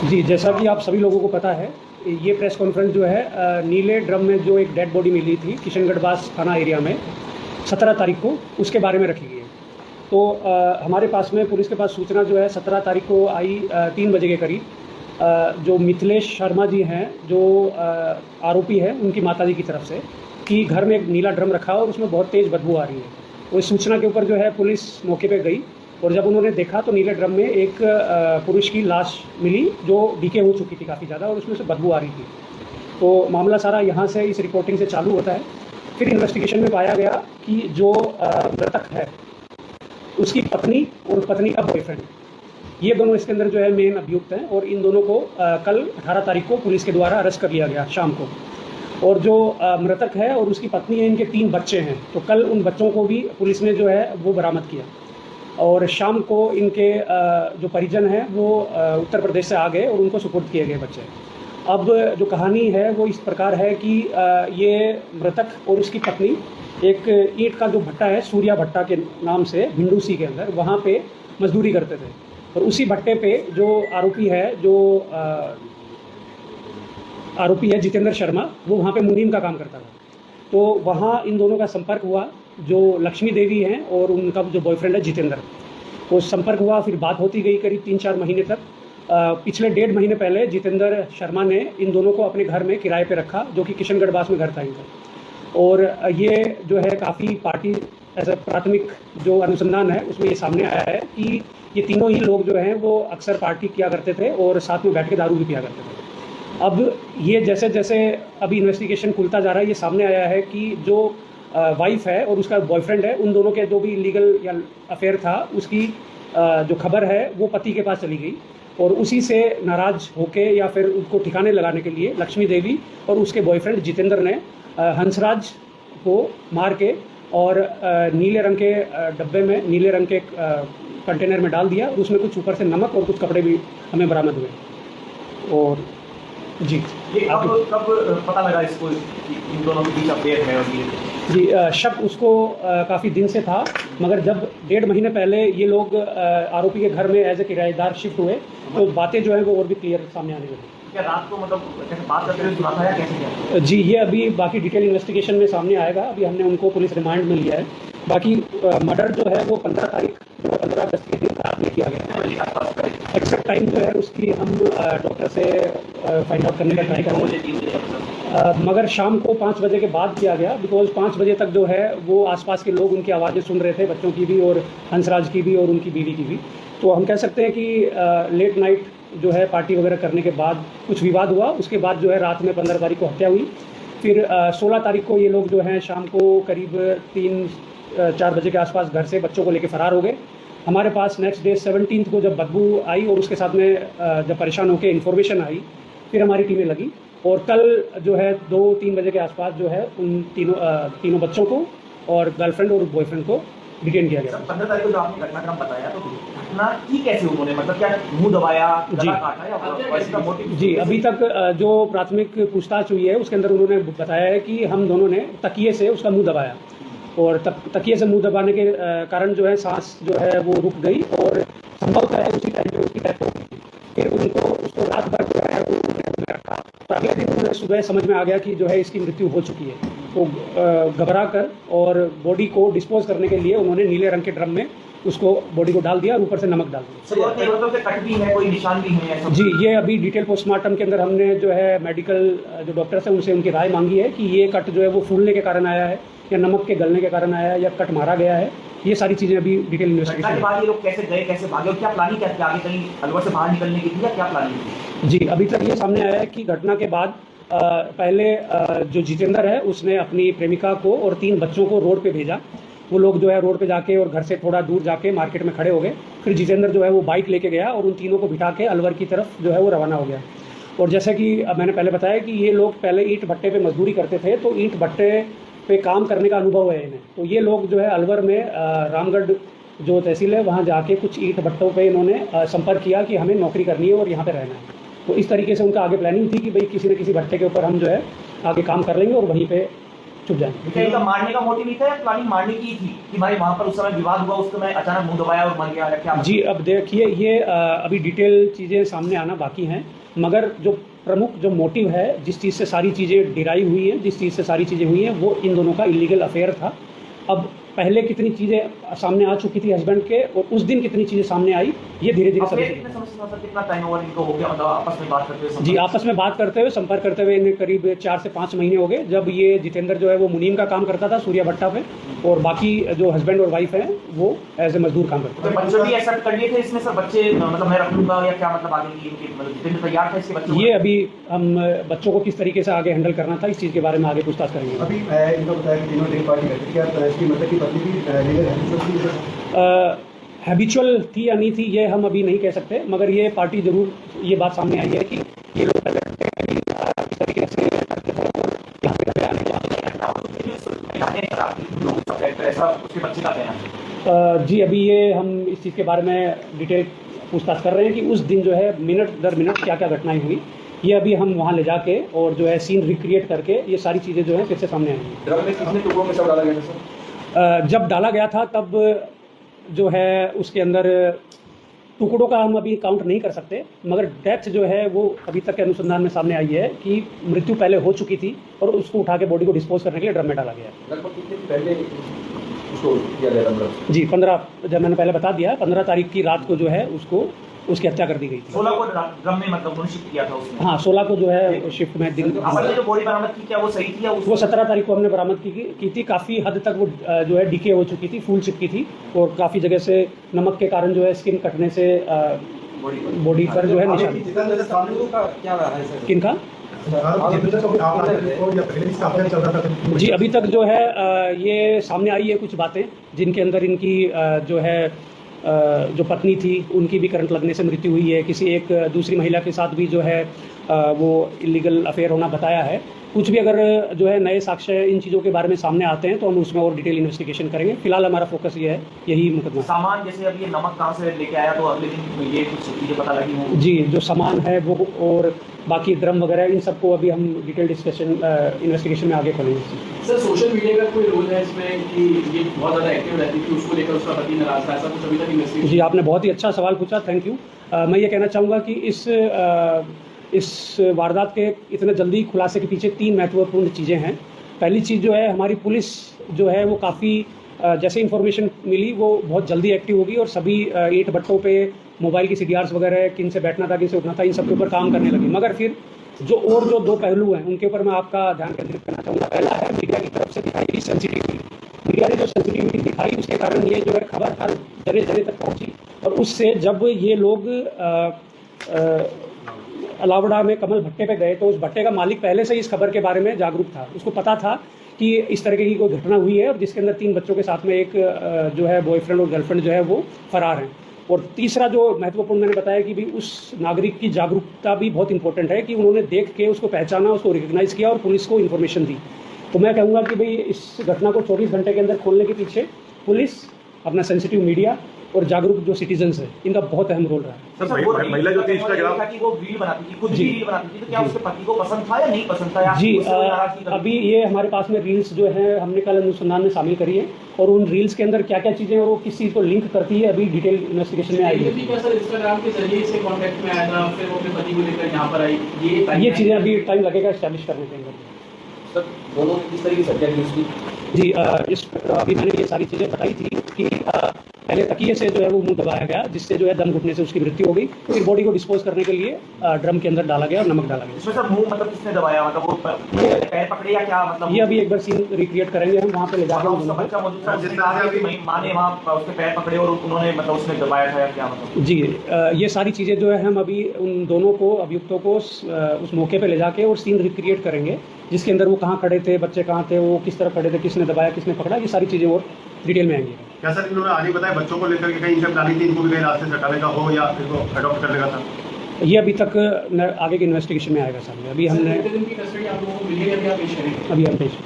जी, जैसा कि आप सभी लोगों को पता है, ये प्रेस कॉन्फ्रेंस जो है नीले ड्रम में जो एक डेड बॉडी मिली थी किशनगढ़ थाना एरिया में 17 तारीख को, उसके बारे में रखी गई है। तो हमारे पास में पुलिस के पास सूचना जो है 17 तारीख को आई 3 बजे के करीब। जो मिथिलेश शर्मा जी हैं, जो आरोपी है, उनकी माताजी की तरफ से कि घर में एक नीला ड्रम रखा और उसमें बहुत तेज़ बदबू आ रही है। तो इस सूचना के ऊपर जो है पुलिस मौके पे गई और जब उन्होंने देखा तो नीले ड्रम में एक पुरुष की लाश मिली जो डीके हो चुकी थी काफ़ी ज़्यादा और उसमें से बदबू आ रही थी। तो मामला सारा यहाँ से इस रिपोर्टिंग से चालू होता है। फिर इन्वेस्टिगेशन में पाया गया कि जो मृतक है उसकी पत्नी और पत्नी का बॉयफ्रेंड, ये दोनों इसके अंदर जो है मेन अभियुक्त हैं और इन दोनों को कल 18 तारीख को पुलिस के द्वारा अरेस्ट कर लिया गया शाम को। और जो मृतक है और उसकी पत्नी है, इनके 3 बच्चे हैं, तो कल उन बच्चों को भी पुलिस ने जो है वो बरामद किया और शाम को इनके जो परिजन हैं वो उत्तर प्रदेश से आ गए और उनको सुपुर्द किए गए बच्चे। अब जो कहानी है वो इस प्रकार है कि ये मृतक और उसकी पत्नी एक ईंट का जो भट्टा है, सूर्या भट्टा के नाम से भिंडूसी के अंदर, वहाँ पे मजदूरी करते थे। और उसी भट्टे पे जो आरोपी है, आरोपी है जितेंद्र शर्मा, वो वहाँ पे मुनीम का काम करता था। तो वहाँ इन दोनों का संपर्क हुआ, जो लक्ष्मी देवी हैं और उनका जो बॉयफ्रेंड है जितेंद्र, वो संपर्क हुआ। फिर बात होती गई करीब 3-4 महीने तक। पिछले 1.5 महीने पहले जितेंद्र शर्मा ने इन दोनों को अपने घर में किराए पे रखा, जो कि किशनगढ़ में घर था इनका। और ये जो है काफ़ी पार्टी ऐसा प्राथमिक जो अनुसंधान है उसमें ये सामने आया है कि ये तीनों ही लोग जो हैं वो अक्सर पार्टी किया करते थे और साथ में बैठ के दारू भी पिया करते थे। अब ये जैसे जैसे अभी इन्वेस्टिगेशन खुलता जा रहा है, ये सामने आया है कि जो वाइफ है और उसका बॉयफ्रेंड है, उन दोनों के जो भी लीगल या अफेयर था, उसकी जो खबर है वो पति के पास चली गई और उसी से नाराज़ होके या फिर उसको ठिकाने लगाने के लिए लक्ष्मी देवी और उसके बॉयफ्रेंड जितेंद्र ने हंसराज को मार के और नीले रंग के डब्बे में, नीले रंग के कंटेनर में डाल दिया। उसमें कुछ ऊपर से नमक और कुछ कपड़े भी हमें बरामद हुए। और जी, ये कब पता लगा इसको इन दोनों के बीच अफेयर है? और ये जी, शक उसको काफ़ी दिन से था, मगर जब 1.5 महीने पहले ये लोग आरोपी के घर में एज ए किराएदार शिफ्ट हुए तो बातें जो है वो और भी क्लियर सामने आने लगी। क्या रात को मतलब कैसे बात करते हुए सुना था या कैसे क्या? जी, ये अभी बाकी डिटेल इन्वेस्टिगेशन में सामने आएगा। अभी हमने उनको पुलिस रिमांड में लिया है। बाकी मर्डर जो है वो 15 तारीख 15 अगस्त के दिन रात में किया गया है। एक्सेक्ट टाइम जो है उसकी हम डॉक्टर से फाइंड आउट करने का ट्राई करेंगे, मगर शाम को 5 बजे के बाद किया गया, बिकॉज 5 बजे तक जो है वो आसपास के लोग उनकी आवाज़ें सुन रहे थे, बच्चों की भी और हंसराज की भी और उनकी बीवी की भी। तो हम कह सकते हैं कि लेट नाइट जो है पार्टी वगैरह करने के बाद कुछ विवाद हुआ। उसके बाद जो है रात में 15 तारीख को हत्या हुई। फिर 16 तारीख को ये लोग जो हैं शाम को करीब 3-4 बजे के आसपास घर से बच्चों को लेकर फरार हो गए। हमारे पास नेक्स्ट डे 17 को जब बदबू आई और उसके साथ में जब परेशान होकर इन्फॉर्मेशन आई, फिर हमारी टीमें लगी और कल जो है 2-3 बजे के आसपास जो है उन तीनों बच्चों को और गर्लफ्रेंड और बॉयफ्रेंड को डिटेन किया गया। 15 तारीख को जो आपने घटनाक्रम बताया, तो घटना की कैसे उन्होंने, मतलब क्या मुंह दबाया, गला काटा या इसका मोटिव? जी, अभी तक जो प्राथमिक पूछताछ हुई है उसके अंदर उन्होंने बताया है कि हम दोनों ने तकिए से उसका मुंह दबाया और तकिए से मुंह दबाने के कारण जो है सांस जो है वो रुक गई और संभवतः है उसी टाइम पे उसकी डेथ हो गई। फिर उसको रात भर जो है वो रखा, तो अगले दिन उन्हें सुबह समझ में आ गया कि जो है इसकी मृत्यु हो चुकी है। तो घबरा कर और बॉडी को डिस्पोज करने के लिए उन्होंने नीले रंग के ड्रम में उसको बॉडी को डाल दिया और ऊपर से नमक डाल दिया। कट भी है, कोई निशान भी है? जी, ये अभी डिटेल पोस्टमार्टम के अंदर हमने जो है मेडिकल जो डॉक्टर्स हैं उनसे उनकी राय मांगी है कि ये कट जो है वो फूलने के कारण आया है या नमक के गलने के कारण आया है या कट मारा गया है। ये सारी चीज़ें अभी डिटेल इन्वेस्टिगेशन। ये लोग कैसे गए, कैसे भागे और क्या प्लानिंग क्या थी आगे, कहीं अलवर से बाहर निकलने की थी या क्या प्लानिंग थी? जी, अभी तक ये सामने आया है कि घटना के बाद पहले जो जितेंद्र है उसने अपनी प्रेमिका को और 3 बच्चों को रोड पे भेजा। वो लोग जो है रोड पे जाके और घर से थोड़ा दूर जाके मार्केट में खड़े हो गए। फिर जितेंद्र जो है वो बाइक लेके गया और उन तीनों को बिठा के अलवर की तरफ जो है वो रवाना हो गया। और जैसे कि मैंने पहले बताया कि ये लोग पहले ईंट भट्टे पे मजदूरी करते थे, तो ईंट भट्टे पे काम करने का अनुभव है इन्हें। तो ये लोग जो है अलवर में रामगढ़ जो तहसील है वहाँ जाके कुछ ईंट भट्टों पे इन्होंने संपर्क किया कि हमें नौकरी करनी है और यहाँ पे रहना है। तो इस तरीके से उनका आगे प्लानिंग थी कि भाई किसी न किसी भट्टे के ऊपर हम जो है आगे काम कर लेंगे और वहीं पे छुप जाएंगे। क्या इनका मारने का मोटिव नहीं था या प्लानिंग मारने की थी कि भाई वहाँ पर उस समय विवाद हुआ, उस समय अचानक मुंह दबाया और मर गया या क्या? जी, अब देखिए ये अभी डिटेल चीज़ें सामने आना बाकी हैं, मगर जो प्रमुख जो मोटिव है, जिस चीज़ से सारी चीज़ें डिराइव हुई हैं, जिस चीज़ से सारी चीज़ें हुई हैं, वो इन दोनों का इलीगल अफेयर था। अब पहले कितनी चीज़ें सामने आ चुकी थी हस्बैंड के और उस दिन कितनी चीज़ें सामने आई, ये धीरे धीरे कितना टाइम ओवर इनको हो गया, मतलब आपस में बात करते हुए? जी, आपस में बात करते हुए, संपर्क करते हुए इन्हें करीब 4 से 5 महीने हो गए। जब ये जितेंद्र जो है वो मुनीम का काम करता था सूर्या भट्टा पे, और बाकी जो हस्बैंड और वाइफ हैं वो एज ए मजदूर काम करते हैं। बच्चे भी एक्सेप्ट कर लिए थे इसमें सर? बच्चे मतलब मैं रख लूंगा या क्या, मतलब आगे की इनकी मतलब जितेंद्र तैयार था इसके बच्चों? ये अभी हम बच्चों को किस तरीके से आगे हैंडल करना था, इस चीज़ के बारे में आगे पूछताछ करेंगे। अभी इनको बताया कि तीनों ड्रिंक पार्टी करती थी, क्या इसकी मतलब की पत्नी भी हैबिचुअल थी या नहीं थी ये हम अभी नहीं कह सकते, मगर ये पार्टी जरूर ये बात सामने आई है कि ये लोग इस तरीके से ऐसा उसके बच्चे का कहना है। जी, अभी ये हम इस चीज़ के बारे में डिटेल पूछताछ कर रहे हैं कि उस दिन जो है मिनट दर मिनट क्या क्या घटनाएं हुई, ये अभी हम वहाँ ले जाके और जो है सीन रिक्रिएट करके ये सारी चीज़ें जो है फिर से सामने आएंगी। ड्रम में कितने टुकड़ों में सब डाला गया था सर? जब डाला गया था तब जो है उसके अंदर टुकड़ों का हम अभी काउंट नहीं कर सकते, मगर डेथ जो है वो अभी तक के अनुसंधान में सामने आई है कि मृत्यु पहले हो चुकी थी और उसको उठा के बॉडी को डिस्पोज करने के लिए ड्रम में डाला गया है। लगभग कितने दिन पहले उसको किया गया था? जी, 15, जब मैंने पहले बता दिया, 15 तारीख की रात को जो है उसको उसकी हत्या कर दी गई थी। 16 को ड्रम में मतलब उन्होंने शिफ्ट किया था उसमें? हाँ, 16 को जो है शिफ्ट में दिन। आपने जो बॉडी बरामद की क्या वो सही थी या वो 17 तारीख को हमने बरामद की थी। काफ़ी हद तक वो जो है डीके हो चुकी थी, फूल चिपकी थी और काफ़ी जगह से नमक के कारण जो है स्किन कटने से बॉडी पर जो है निशान। किनका? जी, अभी तक जो है ये सामने आई है कुछ बातें जिनके अंदर इनकी जो है जो पत्नी थी उनकी भी करंट लगने से मृत्यु हुई है। किसी एक दूसरी महिला के साथ भी जो है वो इलीगल अफेयर होना बताया है। कुछ भी अगर जो है नए साक्ष्य इन चीज़ों के बारे में सामने आते हैं तो हम उसमें और डिटेल इन्वेस्टिगेशन करेंगे। फिलहाल हमारा फोकस ये है, यही मुकदमा। सामान जैसे अब ये नमक कहाँ से लेके आया, तो अगले दिन ये कुछ चीज़ें पता लगी हों? जी, जो सामान है वो और बाकी ड्रम वगैरह इन सबको अभी हम डिटेल डिस्कशन इन्वेस्टिगेशन में आगे खोलेंगे। सर, सोशल मीडिया का कोई रोल है इसमें कि ये बहुत ज़्यादा एक्टिव रहती थी, उसको लेकर उसका पति नाराज था, ऐसा कुछ अभी तक इन्वेस्टिगेशन? जी, आपने बहुत ही अच्छा सवाल पूछा, थैंक यू। मैं ये कहना चाहूँगा कि इस वारदात के इतने जल्दी खुलासे के पीछे 3 महत्वपूर्ण चीज़ें हैं। पहली चीज़ जो है, हमारी पुलिस जो है वो काफ़ी जैसे इन्फॉर्मेशन मिली वो बहुत जल्दी एक्टिव होगी और सभी ईंट भट्टों पे मोबाइल की CDRs वगैरह, किन से बैठना था, किन से उठना था, इन सब के ऊपर काम करने लगी। मगर फिर जो 2 पहलू हैं उनके ऊपर मैं आपका ध्यान केंद्रित करना चाहूँगा। पहला है मीडिया की तरफ से दिखाई गई सेंसिटिविटी। मीडिया ने जो सेंसिटिविटी दिखाई उसके कारण ये जो है खबर हर जगह तक पहुँची और उससे जब ये लोग अलावड़ा में कमल भट्टे पे गए तो उस भट्टे का मालिक पहले से ही इस खबर के बारे में जागरूक था। उसको पता था कि इस तरह की कोई घटना हुई है और जिसके अंदर 3 बच्चों के साथ में एक जो है बॉयफ्रेंड और गर्लफ्रेंड जो है वो फरार हैं। और तीसरा जो महत्वपूर्ण मैंने बताया कि भी उस नागरिक की जागरूकता भी बहुत इंपॉर्टेंट है कि उन्होंने देख के उसको पहचाना, उसको रिकग्नाइज़ किया और पुलिस को इन्फॉर्मेशन दी। तो मैं कहूँगा कि भाई इस घटना को 24 घंटे के अंदर खोलने के पीछे पुलिस, अपना सेंसिटिव मीडिया और जागरूक जो सिटीजन्स है, इनका बहुत अहम रोल रहा है। सर, महिला जो थी इंस्टाग्राम की वो रील बनाती थी, खुद भी रील बनाती थी, तो क्या उसके पति को पसंद था या नहीं पसंद था? जी, अभी ये हमारे पास में रील्स जो है हमने कल अनुसंधान में शामिल करी है और उन रील्स के अंदर क्या क्या चीज़ें और वो किस चीज़ को लिंक करती है अभी डिटेल इन्वेस्टिगेशन में आएगी। इंस्टाग्राम के जरिए से कांटेक्ट में आया था, फिर वो अपने पति को लेकर यहाँ पर आई, ये चीज़ें अभी टाइम लगेगा एस्टैब्लिश करने के अंदर। सर, दोनों किस तरीके से हत्या की उसकी? जी, अभी मैंने ये सारी चीज़ें बताई थी कि पहले तकिए से जो है वो मुंह दबाया गया, जिससे जो है दम घुटने से उसकी मृत्यु हो गई। फिर बॉडी को डिस्पोज करने के लिए ड्रम के अंदर डाला गया और नमक डाला गया। इसमें सर मुंह मतलब किसने दबाया, मतलब वो पैर पकड़े या क्या? मतलब ये अभी एक बार सीन रिक्रिएट करेंगे हम, वहाँ पे ले जाकर उसका बच्चा मौजूद था, माँ ने वहाँ उसके पैर पकड़े और उन्होंने मतलब उसने दबाया था या क्या मतलब? जी, ये सारी चीज़ें जो है हम अभी उन दोनों को, अभियुक्तों को उस मौके पे ले जाके और सीन रिक्रिएट करेंगे, जिसके अंदर वो कहाँ खड़े थे, बच्चे कहाँ थे, वो किस तरह खड़े थे, किसने दबाया, किसने पकड़ा, ये सारी चीज़ें और डिटेल में आएंगी। क्या सर इन्होंने आगे बताया बच्चों को लेकर के कहीं इनसे प्लानिंग थी, इनको भी कहीं रास्ते से हटाने का हो या फिर को अडॉप्ट करने का था? ये अभी तक आगे के इन्वेस्टिगेशन में आएगा सामने। अभी हमने की कस्टडी आप लोगों को मिली है, अभी आप पेश करेंगे? अभी हम पेश